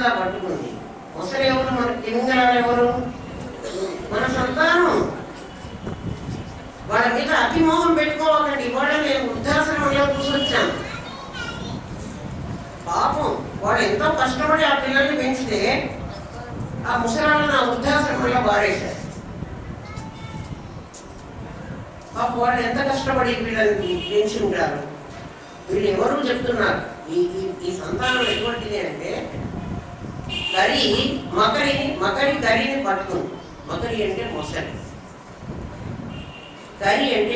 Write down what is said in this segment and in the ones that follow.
కదా పట్టుకుంది. ముసలి ఎవరు? మన తిమింగళాలు ఎవరు? మన సంతానం. వాళ్ళ మీద అతిమోహం పెట్టుకోవాలండి. ఇవాళ నేను వృద్ధాశ్రమంలో చూసొచ్చాను. పాపం వాడు ఎంతో కష్టపడి ఆ పిల్లల్ని పెంచితే ఆ ముసలాళ్ళని ఆ వృద్ధాశ్రమంలో బారేశారు. పాపం వాళ్ళు ఎంత కష్టపడి పిల్లల్ని పెంచి ఉంటారు. వీళ్ళు ఎవరు చెప్తున్నారు? ఈ సంతానం ఎటువంటిది అంటే మకరి కరిని పట్టుకుంది. మకరి అంటే మొసలి, కరి అంటే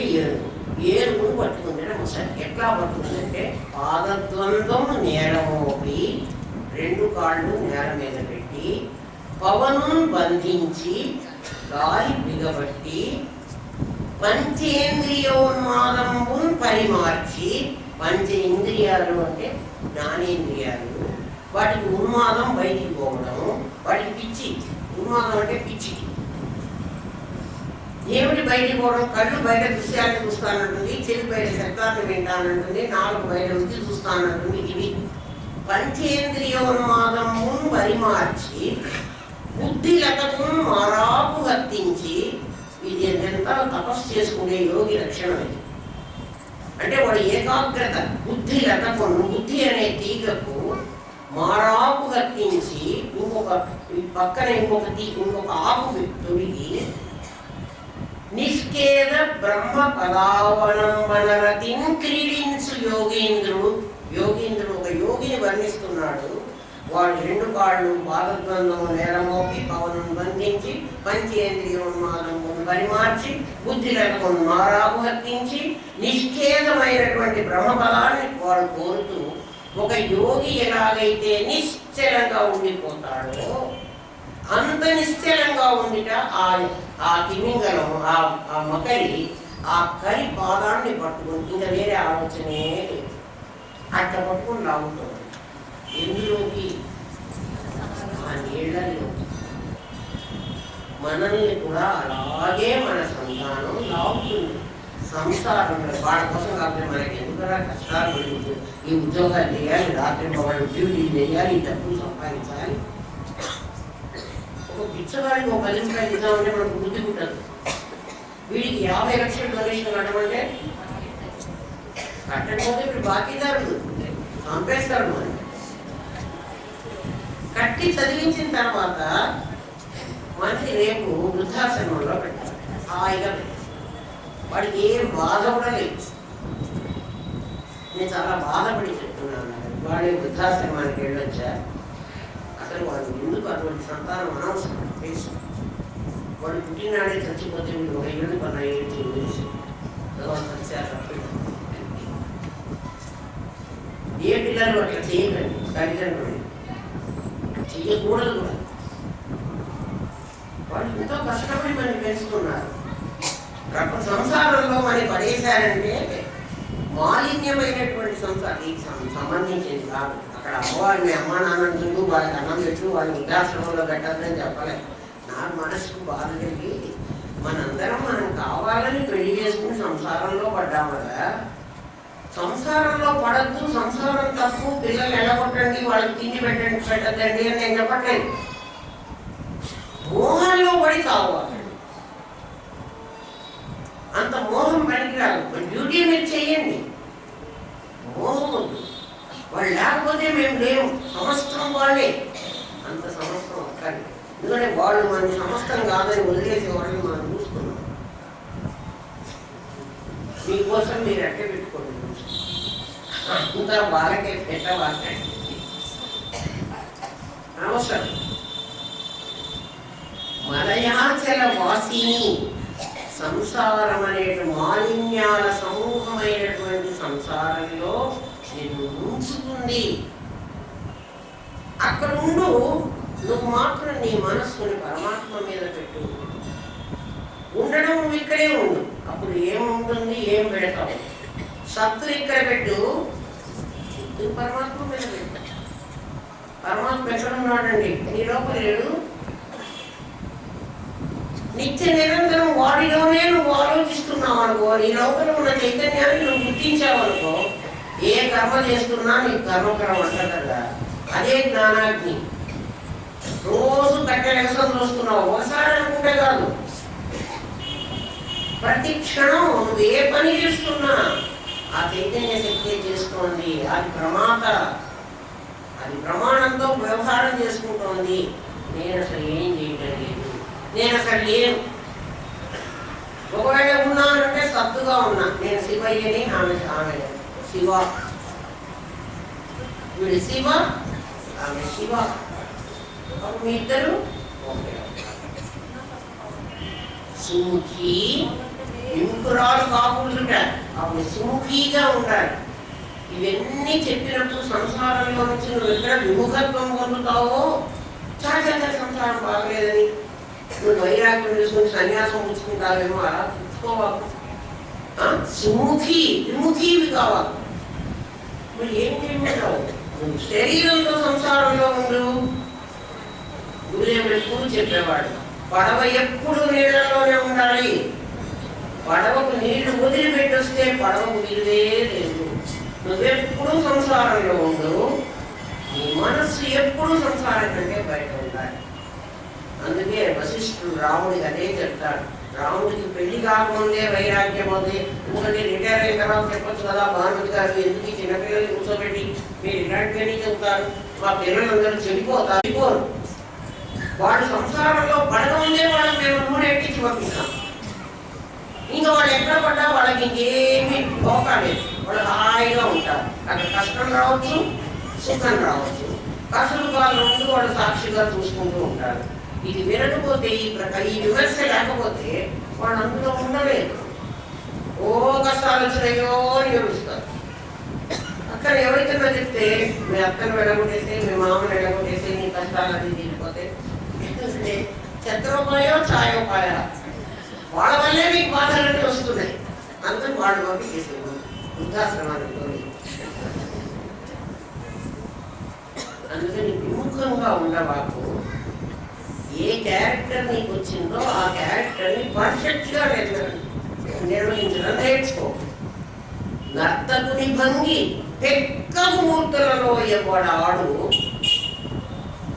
ఏరును పట్టుకుంటే మొసలి. ఎట్లా పట్టుకుందంటే పాదద్వంద్వం నేల మోపి 2 కాళ్ళు నేల మీద పెట్టి పవను బంధించి గాలి బిగబట్టి పంచేంద్రియోన్మాదంబు పరిమార్చి. పంచేంద్రియాలు అంటే జ్ఞానేంద్రియాలు, వాటికి ఉన్మాదం బయటికి పోవడం, వాటికి పిచ్చి. ఉన్మాదం అంటే పిచ్చి. ఏమిటి బయటికి పోవడం? కళ్ళు బయట దృశ్యాన్ని చూస్తానంటుంది, చెవి బయట శబ్దాన్ని వింటానంటుంది, నాలుగు బయట రుచి చూస్తానంటుంది. ఇవి పంచేంద్రియోన్మాదము పరిమార్చి బుద్ధిలతకు మారాపు వర్తించి. ఇది ఎంత తపస్సు చేసుకునే యోగి లక్షణం ఇది. అంటే వాడు ఏకాగ్రత, బుద్ధి అనే తీగకు మారాపు కత్తించి పక్కన ఇంకొక ఆకు తొడిగి నిష్కేద బ్రహ్మ పదావలంబనరతిని క్రీడించు యోగీంద్రుడు. ఒక యోగిని వర్ణిస్తున్నాడు. వాడు 2 కాళ్ళు పాదద్వంద్వము నేలమోపి పవనం బంధించి పంచేంద్రియోన్మాదమును పరిమార్చి బుద్ధిలకు మారాపు వర్తించి నిష్కేదమైనటువంటి బ్రహ్మపదాన్ని వాడు కోరుతూ, ఒక యోగి ఎలాగైతే నిశ్చలంగా ఉండిపోతాడో అంత నిశ్చలంగా ఉండిట ఆ తిమింగలం, ఆ మకరి ఆ కరి పాదాన్ని పట్టుకుని ఇంకా వేరే ఆలోచనే అట్లా పట్టుకుని లాగుతుంది. ఎందులోకి? ఆ నీళ్ళల్లో. మనల్ని కూడా అలాగే మన సంతానం లాగుతుంది. సంసారంలో వాళ్ళ కోసం కాకపోతే మనకి ఎందుకలా కష్టాలు పడుతుంది. ఈ ఉద్యోగాలు చేయాలి, రాత్రి వాళ్ళు డ్యూటీలు చేయాలి, డబ్బులు సంపాదించాలి. ఒక పిచ్చగాడికి 10 రూపాయలు ఇద్దామంటే మనకు బుద్ధి పుట్టదు. వీడికి 50 లక్షలు డొనేషన్ కట్టమంటే కట్టకపోతే ఇప్పుడు బాకీదారుడు చంపేస్తాడు. మనం కట్టి చదివించిన తర్వాత మనకి రేపు వృద్ధాశ్రమంలో పెట్టాలి. హాయిగా వాడికి ఏం బాధ కూడా లేదు. నేను చాలా బాధపడి చెప్తున్నాను. వాడి వృద్ధాశ్రమానికి వెళ్ళొచ్చా? అసలు వాడు ఎందుకు అటువంటి సంతానం అనవసరం తెలుసు. వాడు పుట్టినాడే చచ్చిపోతే వీడు 1 ఏళ్ళు 10 ఏళ్ళు తెలుసు. తర్వాత ఏ పిల్లలు అట్లా చేయకండి. తల్లిదండ్రులు చెయ్యకూడదు కూడా. వాళ్ళు ఎంతో కష్టపడి మనం పెంచుకున్నారు. సంసారంలో మనం పడేశారంటే మాలిన్యమైనటువంటి సంసారం సంబంధించింది కాదు. అక్కడ అమ్మవారిని అమ్మా నాన్న చూడు, వాళ్ళకి అన్నం పెట్టు, వాళ్ళ వృద్ధాశ్రమంలో పెట్టద్దని చెప్పలే. నాకు మనసుకు బాధ కలిగి మనందరం మనం కావాలని పెళ్లి చేసుకుని సంసారంలో పడ్డాము కదా. సంసారంలో పడద్దు, సంసారం తప్పు, పిల్లలు ఎడగొట్టండి, వాళ్ళకి తిండి పెట్టద్దండి అని నేను చెప్పట్లేదు. మోహంలో పడి కావాలండి. అంత మోహం పనికిరాదు. డ్యూటీ మీరు చెయ్యండి, మోహం వద్దు. వాళ్ళు లేకపోతే మేము లేము, సమస్తం వాళ్ళే. అంత సమస్తం అక్కడి. ఎందుకంటే వాళ్ళు మన సమస్తం కాదని వదిలేసే వాళ్ళని మనం చూసుకున్నాం. మీకోసం మీరు ఎట్టే పెట్టుకోండి, ఇంకా వాళ్ళకే పెట్టవాలండి అవసరం. మలయాచల వాసిని సంసారం అనే మాలిన్యాల సమూహమైనటువంటి సంసారంలో నిన్ను ఉంచుతుంది. అక్కడ ఉండు, నువ్వు మాత్రం నీ మనస్సుని పరమాత్మ మీద పెట్టు. ఉండడం నువ్వు ఇక్కడే ఉండు. అప్పుడు ఏముంటుంది, ఏం పెడతావు? సత్తు ఇక్కడ పెట్టు, చిత్తు పరమాత్మ మీద పెట్టు. పరమాత్మ ఎక్కడ ఉన్నాడండి? నీ లోపల లేడు. నిత్య నిరంతరం వాడిలోనే నువ్వు ఆలోచిస్తున్నావు అనుకో, నీ లోపల ఉన్న చైతన్యాన్ని నువ్వు గుర్తించావు అనుకో, ఏ కర్మ చేస్తున్నా నీకు కర్మకరం అంట కదా. అదే జ్ఞానాగ్ని. రోజు కట్టెలెగసం చూస్తున్నావు, ఒకసారి అనుకుంటే కాదు. ప్రతి క్షణం నువ్వు ఏ పని చేస్తున్నా ఆ చైతన్య శక్తి చేస్తోంది. అది ప్రమాత, అది ప్రమాణంతో వ్యవహారం చేసుకుంటోంది. నేను అసలు ఏం చేయటం లేదు, నేను అసలు లేను. ఒకవేళ ఉన్నానంటే సత్తుగా ఉన్నా. నేను శివయ్యని, ఆమె శివ, వీడు శివ, ఆమె శివ. మీ ఇద్దరు సుముఖి, ఇంకురాలు కాకూడదుట, అప్పుడు సుముఖిగా ఉండాలి. ఇవన్నీ చెప్పినప్పుడు సంసారంలో నుంచి నువ్వు ఎక్కడ విముఖత్వం పొందుతావో, చాలా సంసారం బాగలేదని నువ్వు వైరాగ్యం తీసుకుని సన్యాసం పుచ్చుకుంటావేమో, అలా పుచ్చుకోవాలి. సుముఖి, విముఖివి కావాలి. నువ్వు ఏం చేయమంటావు? నువ్వు శరీరంతో సంసారంలో ఉండు. గురుదేవుడు ఎప్పుడు చెప్పేవాడు, పడవ ఎప్పుడు నీళ్ళలోనే ఉండాలి. పడవకు నీళ్లు వదిలిపెట్టొస్తే పడవకు విలువే లేదు. నువ్వెప్పుడు సంసారంలో ఉండు. నీ మనస్సు ఎప్పుడు సంసారం కంటే బయట ఉండాలి. అందుకే వశిష్ఠుడు రాముడికి అదే చెప్తాడు. రాముడికి పెళ్లి కాకముందే వైరాగ్యం అవుతుంది. ఎందుకంటే రిటైర్ అయిన తర్వాత చెప్పొచ్చు కదా, భానుమతి గారు ఎందుకు చిన్నపిల్లల్ని కూర్చోబెట్టి మీరు ఇలాంటివన్నీ చెబుతారు, మా పిల్లలందరూ చెడిపోతారు. వాడు సంసారంలో పడకముందే వాళ్ళకి మేము నూనె ఎక్కించి పంపిస్తాం. ఇంకా వాళ్ళు ఎక్కడ పడ్డా వాళ్ళకి ఇంకేమీ పోకాలేదు, వాళ్ళు హాయిగా ఉంటారు. అక్కడ కష్టం రావచ్చు, సుఖం రావచ్చు. కష్టం వాళ్ళు ముందు వాళ్ళు సాక్షిగా చూసుకుంటూ ఉంటారు. ఇది వినకపోతే, ఈ విమర్శ లేకపోతే వాళ్ళు అందులో ఉండలేదు. ఓ కష్టాలు వచ్చినాయో అని ఏడుస్తారు. అక్కడ ఎవరికైనా చెప్తే మీ అత్తను వెళ్ళగొట్టేసి, మీ మామను వెళ్ళగొట్టేసి, నీ కష్టాలు అది తీరిపోతే చత్రోపాయో ఛాయోపాయ, వాళ్ళ వల్లే మీకు బాధలన్నీ వస్తున్నాయి. అందుకని వాళ్ళు పంపి చేసేవాళ్ళు వృద్ధాశ్రమానికి. అందుకని విముఖంగా ఉండవాకు. ఏ క్యారెక్టర్ నీకు వచ్చిందో ఆ క్యారెక్టర్ని పర్ఫెక్ట్గా నిర్వహించడం నేర్చుకో. నర్తకుని భంగి పెక్కము మూర్తులలో ఎవడాడు,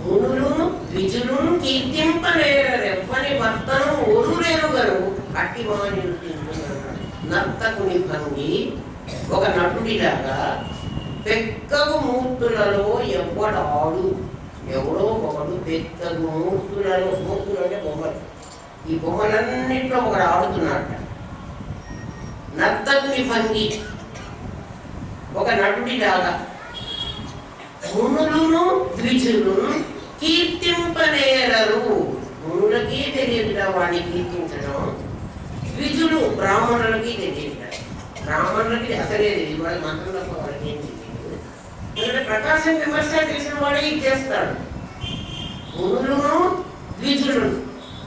మునులును ద్విజులను కీర్తింపలేరెవ్వని వర్తనం ఒరురెరుగరు అట్టి మానిలు తింటున్నాడు. నర్తకుని భంగి ఒక నటుడిలాగా పెక్కగు మూర్తులలో ఎవడాడు, ఎవడో ఒకడు పెద్దగు మూర్తులలో, మూర్తులు అంటే బొమ్మలు, ఈ బొమ్మలన్నింటిలో ఒకడు ఆడుతున్నాడు. నర్తకుని భంగి ఒక నటుడిలాగా, మునులను ద్విజులను కీర్తింపనేరరు. మునులకి తెలియదురా వాడిని కీర్తించడం, ద్విజులు బ్రాహ్మణులకి తెలియదురా, బ్రాహ్మణులకి అసలే తెలియదు, వాడి మంత్రం తప్ప వాళ్ళకి ఏం తెలియదు. ఎందుకంటే ప్రకాశం విమర్శ తెలిసిన వాడే ఇది చేస్తాడు. మునులను ద్విజులను,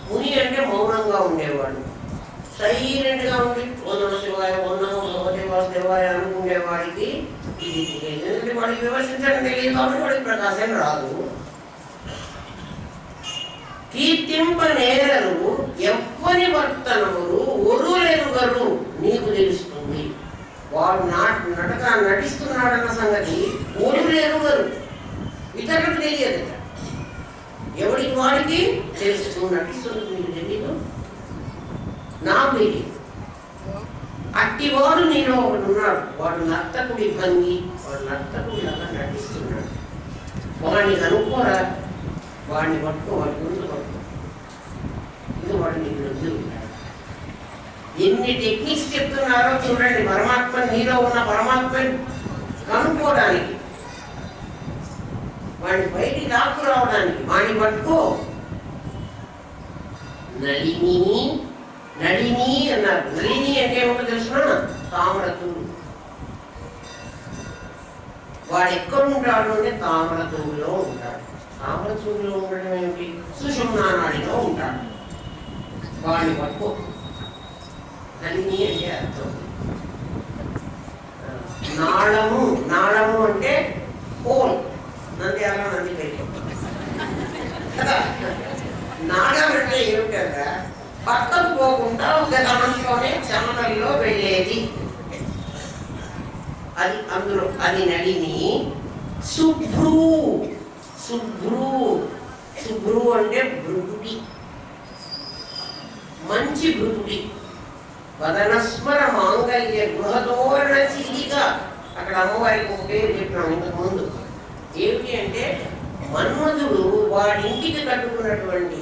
ముని అంటే మౌనంగా ఉండేవాడు, సైలెంట్గా ఉండి ఓ నమ శివాయ, ఓ నమ భగవతే వాసుదేవాయ అనుకునేవాడికి ఇది తెలియదు. ఎందుకంటే వాడికి విమర్శించడం తెలియదు కాబట్టి వాడికి ప్రకాశం రాదు. కీర్తింపనేరరు ఎవ్వని వర్తనములు ఒరులెరుగరు నీకు తెలుస్తుంది. వాడు నటక నటిస్తున్నాడన్న సంగతి ఒరులెరుగరు, ఇతరులకు తెలియదు. ఎవడికి వాడికి తెలుస్తూ నటిస్తుంది, నీకు తెలియదు, నాకు తెలియదు. అట్టివాడు నేను ఒకడు ఉన్నాడు, వాడు నర్తకుడి భంగి, వాడు నర్తకుడి లాగా నటిస్తున్నాడు. వాడిని కనుక్కోరా, వాడిని పట్టుకో, వాడి గురించి పట్టుకో. ఇది వాడు నీకు వద్దు. ఎన్ని టెక్నిక్స్ చెప్తున్నారో చూడండి. పరమాత్మ, నీలో ఉన్న పరమాత్మని కనుక్కోవడానికి, వాడిని బయటికి లాక్కు రావడానికి వాడిని పట్టుకో. నళిని నళిని అన్నారు. నళిని అంటే ఏమిటో తెలుసునా? తామరతూరు. వాడు ఎక్కడ ఉంటాడు అంటే తామరతూరులో ఉంటాడు. తామరతూరులో ఉండడం ఏమిటి? సుషుమ్నా నాడిలో ఉంటాడు. వాడిని పట్టుకో. నళిని అంటే అర్థం నాళము. నాళము అంటే హోల్, నంద్యాల నంది పెట్టాం కదా. నాళం అంటే ఏమిటంటే పక్కకు పోకుండా ఒక గమనంలోనే చమనల్లో వెళ్ళేది. అది అందులో అది నళిని. శుభ్రు, శుభ్రు, శుభ్రు శుభ్రు అంటే భృగుడి, మంచి భృగుడి. వదనస్మర మాంగళ్య గృహతోరణ చిలిక. అక్కడ అమ్మవారికి ఒక పేరు చెప్పినాం ఇంతకు ముందు. ఏమిటి అంటే మన్మధుడు వాడింటికి కట్టుకున్నటువంటి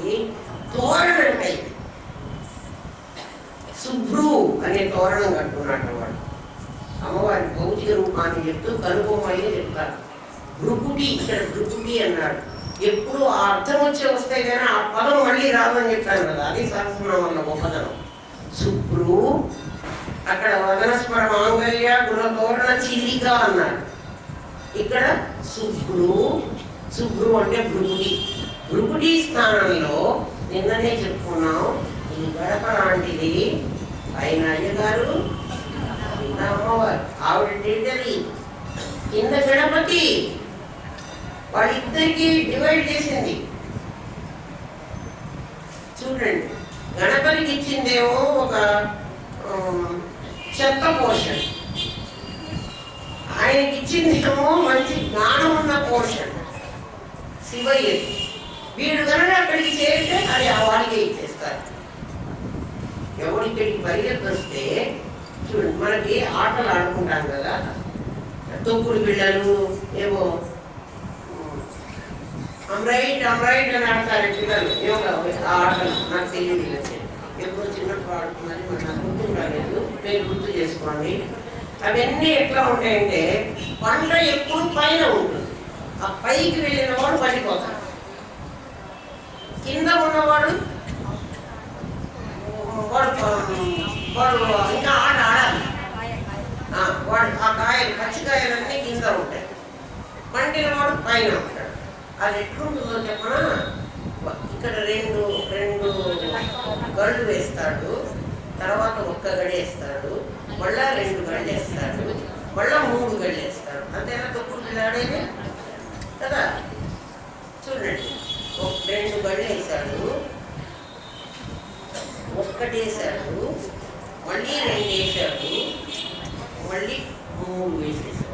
తోరణం టైప్. శుభ్రు అనే తోరణం కట్టుకున్నట్టు వాడు. అమ్మవారి భౌతిక రూపాన్ని చెప్తూ కనుబొమ్మయ్యే చెప్తారు. భృకుటి, ఇక్కడ భృకుటి అన్నాడు. ఎప్పుడు ఆ అర్థం వస్తే కానీ ఆ పదం మళ్ళీ రాదని చెప్పాను కదా, అది సహస్రనామంలో గొప్పతనం. శుభ్రు, అక్కడ వదనస్మర మాంగళ్య గృహతోరణ చిలిక అన్నాడు. ఇక్కడ శుభ్రు, శుభ్రు అంటే భృకుటి. భృకుటి స్థానంలో నిన్ననే చెప్పుకున్నాం, ఈ గడప లాంటిది పైన అయ్యగారు, అమ్మవారు ఆవిడ తింటది, కింద గణపతి. వాళ్ళిద్దరికి డివైడ్ చేసింది చూడండి. గణపతికి ఇచ్చిందేమో ఒక చెత్త పోర్షన్, ఆయనకి ఇచ్చిందేమో మంచి జ్ఞానం ఉన్న పోర్షన్ శివయ్య. వీడు కనుక అక్కడికి చేస్తే అది ఆ వాడికే ఇచ్చేస్తారు. ఎవరిక్కడికి పరిగెత్తొస్తే చూడండి, మనకి ఆటలు ఆడుకుంటాం కదా, తొక్కుడు బిళ్ళలు ఏవో అమ్రైట్ అమ్రైట్ అని ఆడతారు పిల్లలు. ఏమో ఆ ఆటలు నాకు తెలియదు, ఎప్పుడు చిన్నప్పుడు ఆడుతున్నది మరి నాకు గుర్తు రాలేదు, మీరు గుర్తు చేసుకోండి. అవన్నీ ఎట్లా ఉంటాయంటే పంట ఎప్పుడు పైన ఉంటుంది, ఆ పైకి వెళ్ళిన వాడు పడిపోతాడు, కింద ఉన్నవాడు వాడు ఇంకా ఆట ఆడాలి. వాడు ఆ కాయలు పచ్చికాయలన్నీ కింద ఉంటాయి, పండిన వాడు పైన ఉంటాడు. అది ఎట్లుంటుందో చెప్పనా, ఇక్కడ రెండు రెండు గళ్ళు వేస్తాడు, తర్వాత ఒక్క గడి వేస్తాడు, మళ్ళా రెండు గళ్ళు వేస్తాడు, మళ్ళా మూడు గళ్ళు వేస్తాడు. అంతేనా తొక్కుడు పిల్లాడేది కదా. చూడండి, రెండు గళ్ళు వేసాడు, ఒక్కటి వేసాడు, మళ్ళీ రెండు వేసాడు, మళ్ళీ మూడు వేసేసాడు.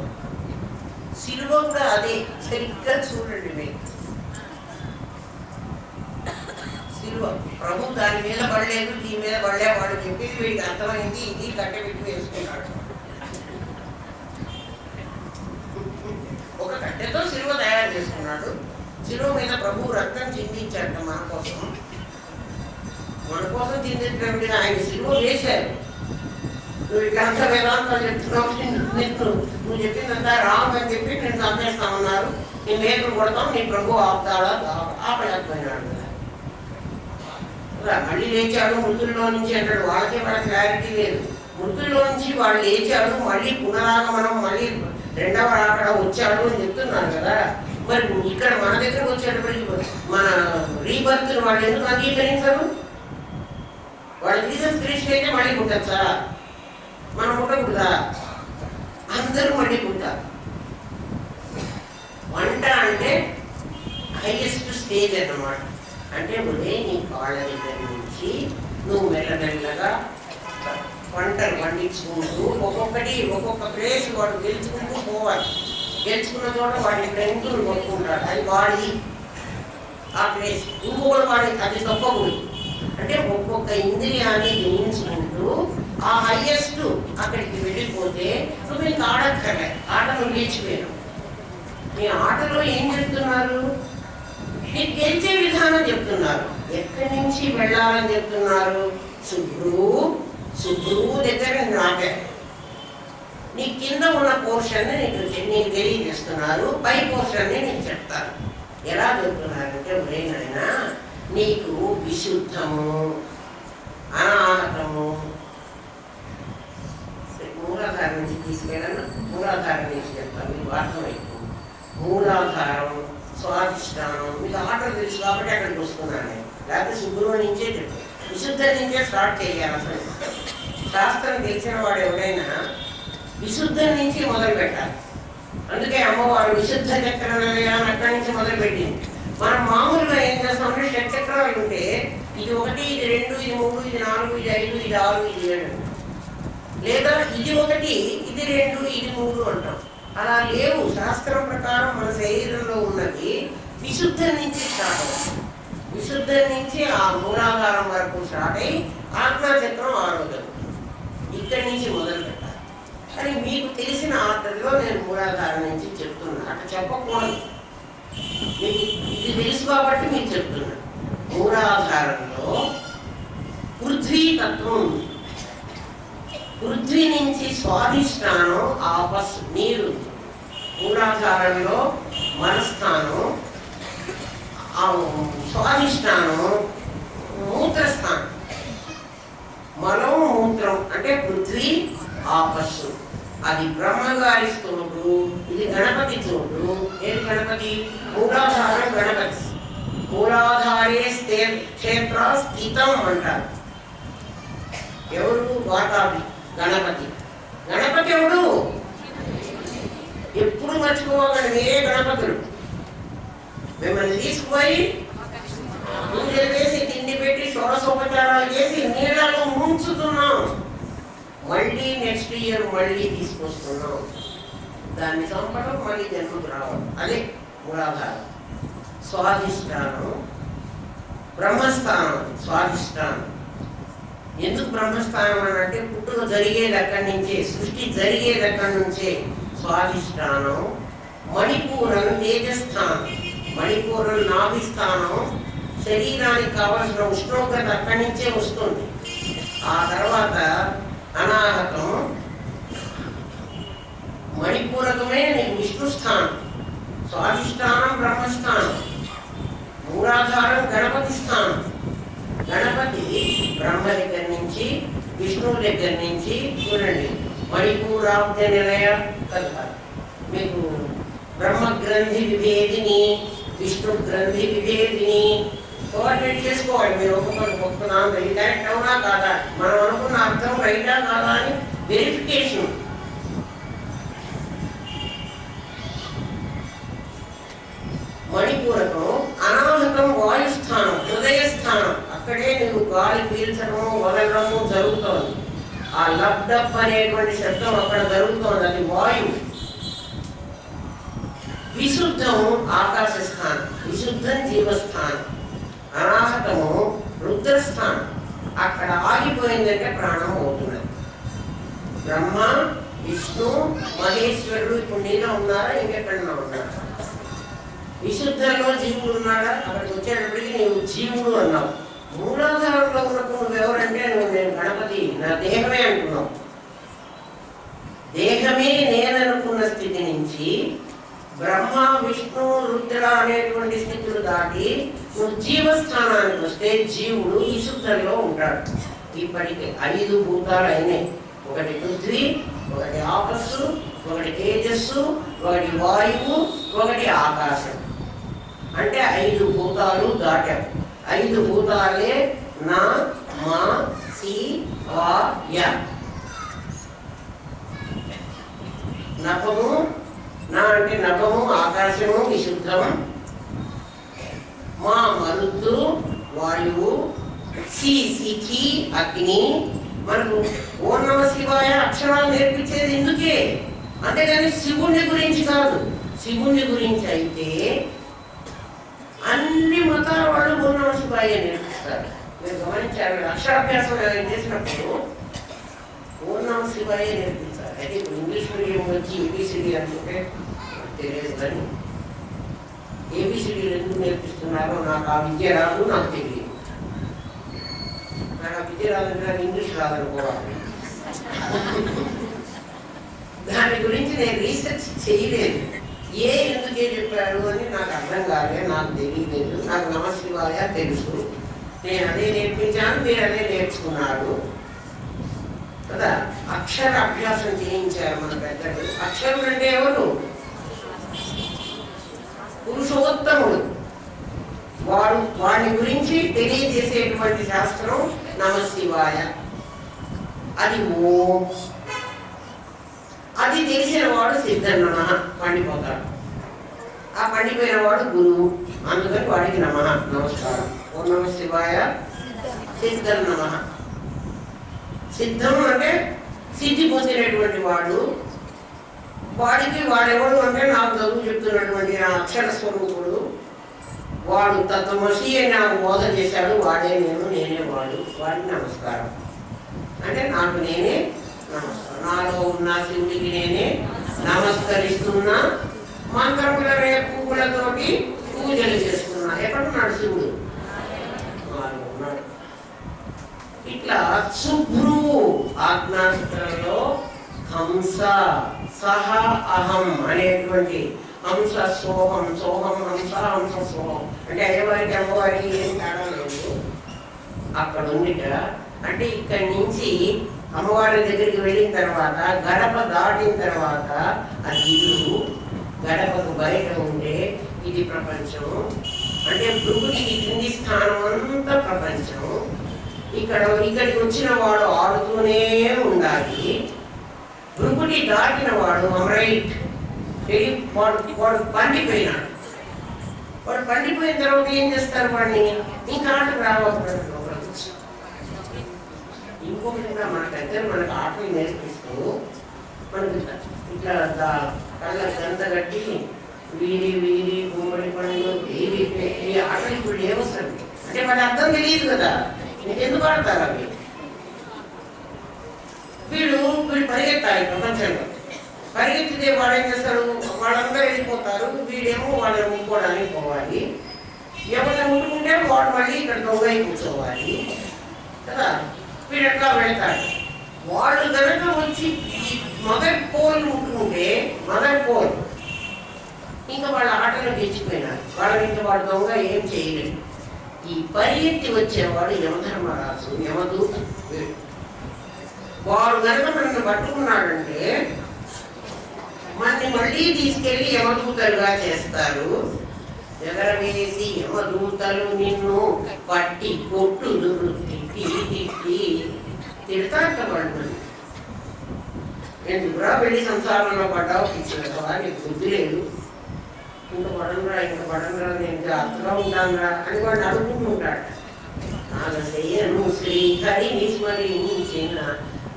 సిలువ కూడా అదే, సరిగ్గా చూడండి మీరు. సిలువ ప్రభు దాని మీద పడలేదు, దీని మీద పడలే, వాడు చెప్పేది వీడికి అర్థమైంది, ఇది కట్టెపెట్టి వేసుకున్నాడు. ఒక కట్టెతో సిలువ తయారు చేసుకున్నాడు. సిలువ మీద ప్రభు రక్తం చిందించాడు మన కోసం. మన కోసం చిందించినప్పుడు ఆయన సిలువ వేశారు. నువ్వు ఇట్లా అంత వేదాంతాలు చెప్తున్నావు, నువ్వు చెప్పిందంతా రామ్ అని చెప్పి నేను చంపేస్తామన్నారు, నీ మేకలు కొడతాం, నీ ప్రభు ఆపుతాడా, ఆపలేకపోయినాడు కదా. మళ్ళీ లేచాడు మృతుల్లో నుంచి అంటాడు. వాళ్ళకి క్లారిటీ లేదు. మృతుల్లో నుంచి వాళ్ళు లేచాడు, మళ్ళీ పునరాగమనం, మళ్ళీ రెండవ రాకడ వచ్చాడు అని చెప్తున్నారు కదా. మరి ఇక్కడ మన దగ్గరకు వచ్చేటప్పటికి మన రీబర్త్ వాళ్ళు ఎందుకు అంగీకరించరు? వాళ్ళు జీసస్ క్రీస్తు అయితే మళ్ళీ పుట్టచ్చా, మనం పుట్టకూడదా? అందరూ మళ్ళీ పుట్టారు. వంట అంటే హైయెస్ట్ స్టేజ్ అన్నమాట. అంటే ఉదయం నీ కాళ్ళ దగ్గర నుంచి నువ్వు మెల్లమెల్లగా వంటలు వండించుకుంటూ ఒక్కొక్క ప్లేస్ వాడు గెలుచుకుంటూ పోవాలి. గెలుచుకున్న చోట వాడిని ఫ్రెండ్లు కొట్టుకుంటాడు, అది వాడి ఆ ప్లేస్. ఇంకొకటి వాడి అది తప్పకూడదు. అంటే ఒక్కొక్క ఇంద్రియాన్ని జయించుకుంటూ ఆ హైయెస్ట్ అక్కడికి వెళ్ళిపోతే నువ్వు ఇంకా ఆడక్కర్లే, ఆట నువ్వు గెలిచిపోయావు. నీ ఆటలో ఏం చెప్తున్నారు? నీకు గెలిచే విధానం చెప్తున్నారు. ఎక్కడి నుంచి వెళ్ళాలని చెప్తున్నారు? శుభ్రువు దగ్గర నాటే నీ కింద ఉన్న పోర్షన్ని నీకు తెలియజేస్తున్నారు, పై పోర్షన్ని నీకు చెప్తారు. ఎలా చెప్తున్నారంటే ఎవరైనా నీకు విశుద్ధము, అనాహతము, మూలాధారం నుంచి తీసుకెళ్ళను, మూలాధారం నుంచి చెప్తాను, మీకు అర్థమైంది. మూలాధారం, స్వాధిష్టానం, మీకు ఆటలు తెలుసు కాబట్టి అక్కడికి వస్తున్నాను నేను. లేకపోతే శుభ్రం నుంచే చెప్పాను, విశుద్ధం నుంచే స్టార్ట్ చేయాలి. అసలు శాస్త్రం తెలిసిన వాడు ఎవరైనా విశుద్ధం నుంచి మొదలు పెట్టాలి. అందుకే అమ్మవారు విశుద్ధ చక్రం అక్కడి నుంచి మొదలు పెట్టింది. మనం మామూలుగా ఏం చేస్తామంటే షట్చక్రాలు ఉంటే ఇది 1, ఇది 2, ఇది 3, ఇది 4, ఇది 5, ఇది 6, ఇది 7, లేదా ఇది 1, ఇది 2, ఇది 3 అంటాం. అలా లేవు. శాస్త్రం ప్రకారం మన శరీరంలో ఉన్నది విశుద్ధం నుంచి స్టార్ట్ అవుతుంది. విశుద్ధం నుంచి ఆ మూలాధారం వరకు స్టార్ట్ అయ్యి ఆజ్ఞాచక్రం 6వ తలుపు. ఇక్కడి నుంచి మొదలు పెట్టాలి. కానీ మీకు తెలిసిన ఆర్డర్లో నేను మూలాధారం నుంచి చెప్తున్నా. అట్లా చెప్పకూడదు. మీకు ఇది తెలుసు కాబట్టి మీకు చెప్తున్నా. మూలాధారంలో పృథ్వీతత్వం ఉంది. పృథ్వీ నుంచి స్వాధిష్టానం ఆపస్ నీరు. మూలాధారంలో మనస్థానం, స్వాధిష్టానం మూత్రస్థానం. మలం మూత్రం అంటే పృథ్వీ ఆపస్సు. అది బ్రహ్మగారి స్తోడు, ఇది గణపతి చోటు. ఏది గణపతి? మూలాధారం గణపతి. మూలాధారే క్షేత్ర స్థితం అంటారు. ఎవరు? వాతాపి గణపతి. గణపతి ఎవడు? ఎప్పుడు మర్చిపోకండి, మీరే గణపతులు. మిమ్మల్ని తీసుకుపోయి పూజలు చేసి తిండి పెట్టి షోడశోపచారాలు చేసి నీళ్ళలో ముంచుతున్నాం. మళ్ళీ నెక్స్ట్ ఇయర్ మళ్ళీ తీసుకొస్తున్నాం. దాన్ని చంపడం, మళ్ళీ జన్మకు రావడం. అదే మూలాధారం. స్వాధిష్టానం బ్రహ్మస్థానం. స్వాధిష్టానం ఎందుకు బ్రహ్మస్థానం అని అంటే పుట్టుక జరిగేది అక్కడి నుంచే, సృష్టి జరిగేది అక్కడి నుంచే. స్వాధిష్టానం. మణిపూరం తేజస్థానం. మణిపూరం నాభిస్థానం. శరీరానికి కావలసిన ఉష్ణోగ్రత అక్కడి నుంచే వస్తుంది. ఆ తర్వాత అనాహతం. మణిపూరకమే నీకు విష్ణుస్థానం. స్వాధిష్టానం బ్రహ్మస్థానం. మూలాధారం గణపతి స్థానం. గణపతి బ్రహ్మ దగ్గర నుంచి, విష్ణువు దగ్గర నుంచి. చూడండి, మణిపూరాబ్జ నిలయ కదా. మీకు బ్రహ్మ గ్రంథి విభేదిని, విష్ణు గ్రంథి విభేదిని కోఆర్డినేట్ చేసుకోవాలి. మీరు ఒక్కొక్క నాన్న ఇది కరెక్ట్ అవునా కాదా, మనం అనుకున్న అర్థం రైటా కాదా అని వెరిఫికేషన్. మణిపూరకం. అనాహతం వాయుస్థానం, హృదయస్థానం. అక్కడే నువ్వు గాలి పీల్చడము వదలడము జరుగుతోంది. ఆ లబ్డప్ అనేటువంటి శబ్దం అక్కడ జరుగుతోంది, అది వాయువు. విశుద్ధం ఆకాశ స్థానం, విశుద్ధం జీవస్థానం. అనాహతము రుద్రస్థానం. అక్కడ ఆగిపోయిందంటే ప్రాణం అవుతున్నది. బ్రహ్మ విష్ణు మహేశ్వరుడు ఇప్పుడు నీలో ఉన్నారా, ఇంకెక్కడన్నా ఉన్నారా? విశుద్ధంలో జీవుడు ఉన్నాడా? అక్కడికి వచ్చేటప్పటికి నువ్వు జీవుడు అన్నావు. మూలాధారంలో ఉన్నప్పుడు నువ్వు ఎవరంటే నువ్వు నేను గణపతి, నా దేహమే అంటున్నావు. దేహమే నేననుకున్న స్థితి నుంచి బ్రహ్మ విష్ణు రుద్ర అనేటువంటి స్థితులు దాటి నువ్వు జీవస్థానానికి వస్తే జీవుడు విశుద్ధంలో ఉంటాడు. ఇప్పటికి 5 భూతాలు అయినాయి. ఒకటి పృథ్వీ, ఒకటి ఆపస్సు, ఒకటి తేజస్సు, ఒకటి వాయువు, ఒకటి ఆకాశం. అంటే 5 భూతాలు దాటావు. 5 భూతాలే నా మా సి వా య. నభము, నా అంటే నభము ఆకాశము విశుద్ధం. మా మరుత్తు వాయువు, సి సిఖి అగ్ని. మనకు ఓం నమ శివాయ అక్షరాలు నేర్పించేది ఎందుకే? అంతేగాని శివుని గురించి కాదు. శివుని గురించి అయితే అన్ని మతాల వాళ్ళు ఓం నమ శివాయ నేర్పిస్తారు. మీరు గమనించారు, అక్షరాభ్యాసం చేసినప్పుడు ఓం నమ శివాయ నేర్పించాలి. అయితే ఇప్పుడు ఇంగ్లీష్ మీడియం వచ్చి ఏబిసిడి అనుకుంటే తెలియదు. కానీ ఏబిసిడీలు ఎందుకు నేర్పిస్తున్నారో నాకు ఆ విద్య రాదు, నాకు తెలియదు. నాకు ఆ విద్య రాదంటే నాకు ఇంగ్లీష్ రాదనుకోవాలి. దాని గురించి నేను రీసెర్చ్ చేయలేదు. ఎందుకే చెప్పాడు అని నాకు అర్థం కాలేదు, నాకు తెలియలేదు. నాకు నమ శివాయ తెలుసు, నేను అదే నేర్పించాను, మీరు అదే నేర్చుకున్నాడు కదా. అక్షర అభ్యాసం చేయించారు మన పెద్దలు. అక్షరుడు అంటే ఎవరు? పురుషోత్తముడు. వాడి గురించి తెలియజేసేటువంటి శాస్త్రం నమ శివాయ. అది ఓం. అది తెలిసిన వాడు సిద్ధన్నమ పండిపోతాడు. ఆ పండిపోయిన వాడు గురువు. అందుకని వాడికి నమస్కారం. ఓం నమ శివాయ సిద్ధన్నమ. సిద్ధం అంటే సిద్ధి పొందినటువంటి వాడు. వాడికి వాడెవడు అంటే నాకు చదువు చెప్తున్నటువంటి నా అక్షర స్వరూపుడు. వాడు తత్వమసి నాకు బోధ చేశాడు, వాడే నేను, నేనే వాడు, వాడికి నమస్కారం. అంటే నాకు నేనే నమస్కారం. నాలో ఉన్న శివుడికి నేనే నమస్కరిస్తున్నా, మంత్రముల పువ్వులతోటి పూజలు చేస్తున్నా. ఎక్కడున్నాడు శివుడు? ఉన్నాడు. ఇట్లా శుభ్రు ఆజ్ఞాచక్రంలో హంస సహ అహం అనేటువంటి హంస సోహం, సోహం హంస, హంస సోహం అంటే అయ్యవారికి అమ్మవారికి ఏం తేడా లేదు. అక్కడ ఉందిట. అంటే ఇక్కడి నుంచి అమ్మవారి దగ్గరికి వెళ్ళిన తర్వాత గడప దాటిన తర్వాత అది ఇల్లు, గడపకు బయట ఉంటే ఇది ప్రపంచం. అంటే భృగుడికి కింది స్థానం అంతా ప్రపంచం. ఇక్కడికి వచ్చిన వాడు ఆడుతూనే ఉండాలి. భృగుడి దాటిన వాడు అమరైట్ వాడు పండిపోయినాడు. వాడు పండిపోయిన తర్వాత ఏం చేస్తారు? వాడిని ఇంకా ఆటకు రావద్దు. ఇంకొకటి కూడా మనకైతే మనకు ఆటలు నేర్పిస్తూ మనకి ఇట్లా కళ్ళ గంత కట్టి వీరి వీరి గుమ్మడి పండుగ వీరి ఈ ఆటలు ఇప్పుడు ఏమొస్తాయి అంటే వాడి అర్థం తెలియదు కదా, ఎందుకు ఆడతారు అవి? వీడు పరిగెత్తాలి ప్రపంచంలో. పరిగెత్తితే వాడు ఏం చేస్తాడు? వాళ్ళందరూ వెళ్ళిపోతారు, వీడేమో వాళ్ళని ముట్టుకోవడానికి పోవాలి. ఎవరిని ముట్టుకుంటే వాడు మళ్ళీ ఇక్కడ దొంగ కూర్చోవాలి కదా. వీడు ఎట్లా వెళ్తాడు? వాళ్ళు కనుక వచ్చి మదర్ పోల్ ముట్టుకుంటే మదర్ పోల్ ఇంకా వాళ్ళ ఆటలు గెలిచిపోయినారు. వాళ్ళని ఇంకా వాడు దొంగ ఏం చేయలేదు. ఈ పరిగెత్తి వచ్చేవాడు యమధర్మరాజు, యమదూత. వాడు కనుక మనల్ని పట్టుకున్నాడంటే మనని మళ్ళీ తీసుకెళ్లి యమదూతలుగా చేస్తారు. ఎగరవేసి యమదూతలు నిన్ను పట్టి కొట్టులు తిట్టి తిట్టి తిడతాట వాళ్ళు. ఎందుకురా వెళ్ళి సంసారంలో పడ్డావు, పిచ్చినవా, నీకు బుద్ధి లేదు, ఇంకా పడనరా నేను జాగ్రత్తగా ఉంటానురా అని వాడు అడుగుతూ ఉంటాడు. నాగశయ్యను శ్రీహరిని స్మరించిన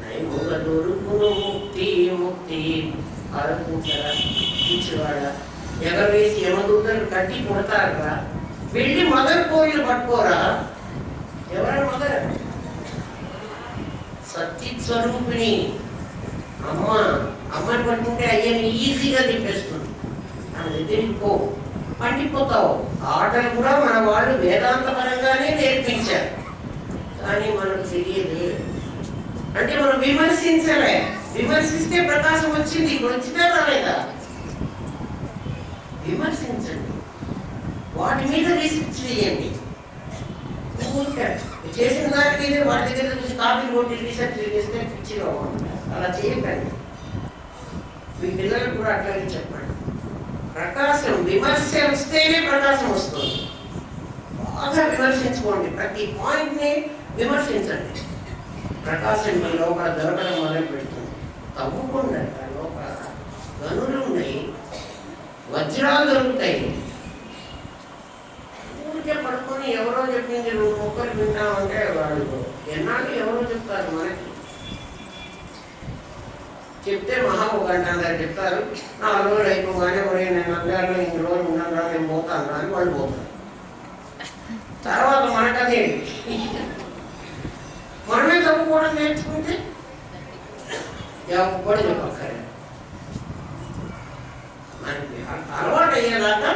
నైముగ దొరుకును ముక్తి ముక్తి ఆలోచించరా పిచ్చివాడ. ఎగవేసి యమదూతలు కట్టి కొడతారా? వెళ్ళి మదర్ కోళ్ళు పట్టుకోరా. ఎవరు మదర్? సచిత్ స్వరూపిణి అమ్మని పట్టుకుంటే అయ్యని ఈజీగా తిప్పేస్తుంది. ఆమె దగ్గరికి పో, పండిపోతావు. ఆటలు కూడా మన వాళ్ళు వేదాంత పరంగానే నేర్పించారు, కానీ మనకు తెలియదు. అంటే మనం విమర్శించలే. విమర్శిస్తే ప్రకాశం వచ్చింది, ఇప్పుడు వచ్చినా రాలేదా? విమర్శించండి, వాటి మీద రీసెర్చ్ చేయండి. చేసిన దానికి వాటి దగ్గర చూసి కాపీలు కొట్టి రీసెర్చ్ చేస్తే పిచ్చిగా ఉంటుంది. అలా చేయకండి. మీ పిల్లలకు కూడా అట్లాగే చెప్పండి. ప్రకాశం విమర్శ వస్తేనే ప్రకాశం వస్తుంది. బాగా విమర్శించుకోండి, ప్రతి పాయింట్ని విమర్శించండి. ప్రకాశం మీ లోపల దొరకడం మొదలు పెడుతుంది. తవ్వుకుండా లోపల గనులు ఉన్నాయి, వజ్రాలు దొరుకుతాయి. ఊరికే పడుకొని ఎవరో చెప్పింది నువ్వు మొక్కలు వింటామంటే వాళ్ళు ఎన్నాళ్ళు ఎవరో చెప్తారు మనకి. చెప్తే మహా ఒక గంట అందరు చెప్తారు. 4 రోజులు అయిపోగానే ఒరే నేను అందరిలో ఇన్ని రోజులు ఉన్నాను, నేను పోతాను అని వాళ్ళు పోతారు. తర్వాత మనకదే మనమే తప్పుకోవడం నేర్చుకుంటే ఎవరు చెప్పక్కర్లేదు. మనకి అలవాటు అయ్యేదాకా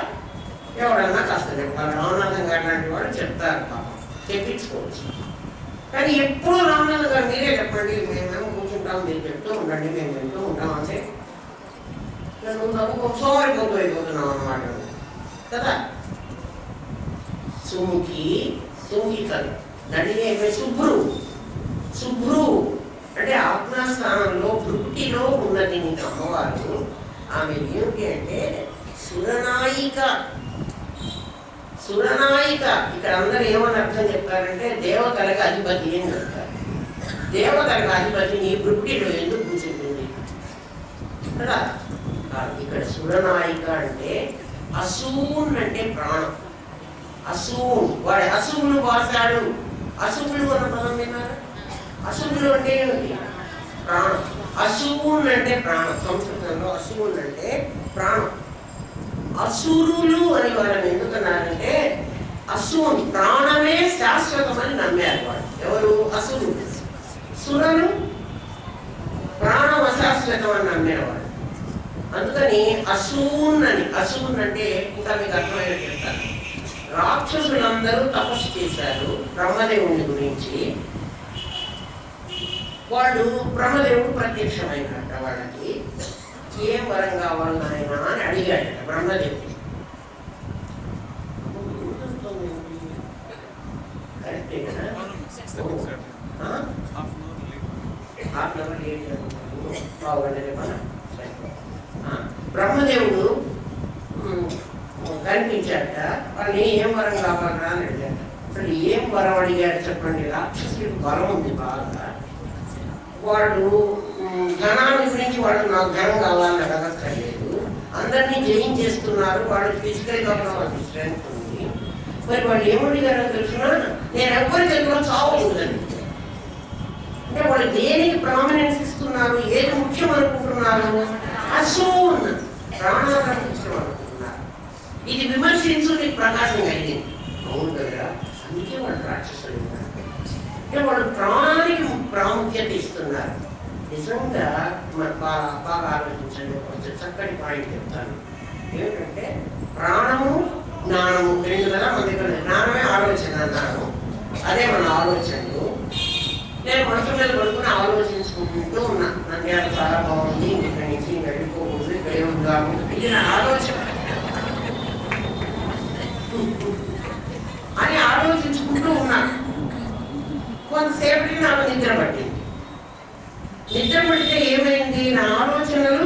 ఎవడన్నా కాస్త చెప్పాలి. రామనాథం గారు లాంటి వాళ్ళు చెప్తారు, పాపం చెప్పించుకోవచ్చు. కానీ ఎప్పుడూ రామనాథం గారు మీరే చెప్పండి, మేమేమో కూర్చుంటాం, మీరు చెప్తూ ఉండండి, మేము వింటూ ఉంటాం అంటే నువ్వు తప్పు సోమరిపోతూ అయిపోతున్నావు అన్నమాట కదా. సుముఖి కాదు, దండిగా అయిపోయి శుభ్రు అంటే ఆజ్ఞాస్థానంలో భృక్తిలో ఉన్నది నీకు అమ్మవారు. ఆమె ఏమిటి అంటే సురనాయిక. ఇక్కడ అందరూ ఏమని అర్థం చెప్తారంటే దేవతలకు అధిపతి అని చెప్తారు. దేవతలకు అధిపతి నీ భృక్తిలో ఎందుకు కూర్చుంటుంది కదా. ఇక్కడ సురనాయిక అంటే అసూన్ అంటే ప్రాణం. అసూన్ వాడు అసువులు వాసాడు. అసువులు అన్న పదం విన్నారు? అసువులు అంటే ప్రాణం. అసూన్ అంటే ప్రాణం. సంస్కృతంలో అసూన్ అంటే ప్రాణం. అసురులు అని వాళ్ళని ఎందుకన్నారంటే అసువుని ప్రాణమే శాశ్వతమని నమ్మారు వాళ్ళు. ఎవరు? అసురులు. సురలు ప్రాణం అశాశ్వతం అని నమ్మేవాడు. అందుకని అసూన్ అంటే ఇంకా మీకు అర్థమైనట్టు చెప్తారు. రాక్షసులందరూ తపస్సు చేశారు బ్రహ్మదేవుని గురించి. వాళ్ళు బ్రహ్మదేవుడు ప్రత్యక్షమైనట్ట వాళ్ళకి. ఏం వరం కావాలి నాయన అని అడిగాడట బ్రహ్మదేవుడు. కరెక్టే కదా? బ్రహ్మదేవుడు కనిపించాట. వాళ్ళని ఏం వరం కావాలరా అని అడిగాట. అసలు ఏం వరం అడిగారు చెప్పండి? రాక్షసుడికి బలం ఉంది బాగా. వాళ్ళు ఘనాన్ని గురించి వాళ్ళు నాకు ఘనం కావాలని అడగక్కర్లేదు. అందరినీ జయించేస్తున్నారు. వాళ్ళు ఫిజికల్గా వాళ్ళకి స్ట్రెంగ్త్ ఉంది. మరి వాళ్ళు ఏమడిగారో తెలిసిన, నేను ఎవ్వరి చేతిలో చావకూడదని. అంటే వాళ్ళు దేనికి ప్రామినెన్స్ ఇస్తున్నారు? ఏది ముఖ్యం అనుకుంటున్నారు? అసూన్ ప్రాణాలను ముఖ్యం అనుకుంటున్నారు. ఇది విమర్శించు నీకు ప్రకాశం కలిగింది. అవును కదా, అందుకే వాళ్ళు రాక్షసులు. అంటే వాళ్ళు ప్రాణానికి ప్రాముఖ్యత ఇస్తున్నారు. నిజంగా మరి బాగా ఆలోచించండి. కొంచెం చక్కటి పాయింట్ చెప్తాను. ఏమిటంటే ప్రాణము జ్ఞానము రెండు కదా మన దగ్గర. జ్ఞానమే ఆలోచన అన్నాను. అదే మన ఆలోచనలు. నేను మనసు మీద పడుకుని ఆలోచించుకుంటూ ఉన్నా. నంద్యాల చాలా బాగుంది, ఇక్కడి నుంచి వెళ్ళిపోకూడదు, ఇక్కడే ఉందాము, ఇది నా ఆలోచన అని ఆలోచించుకుంటూ ఉన్నాను. కొంతసేపటికి నాకు నిద్ర పట్టింది. నిద్ర పడితే ఏమైంది? నా ఆలోచనలు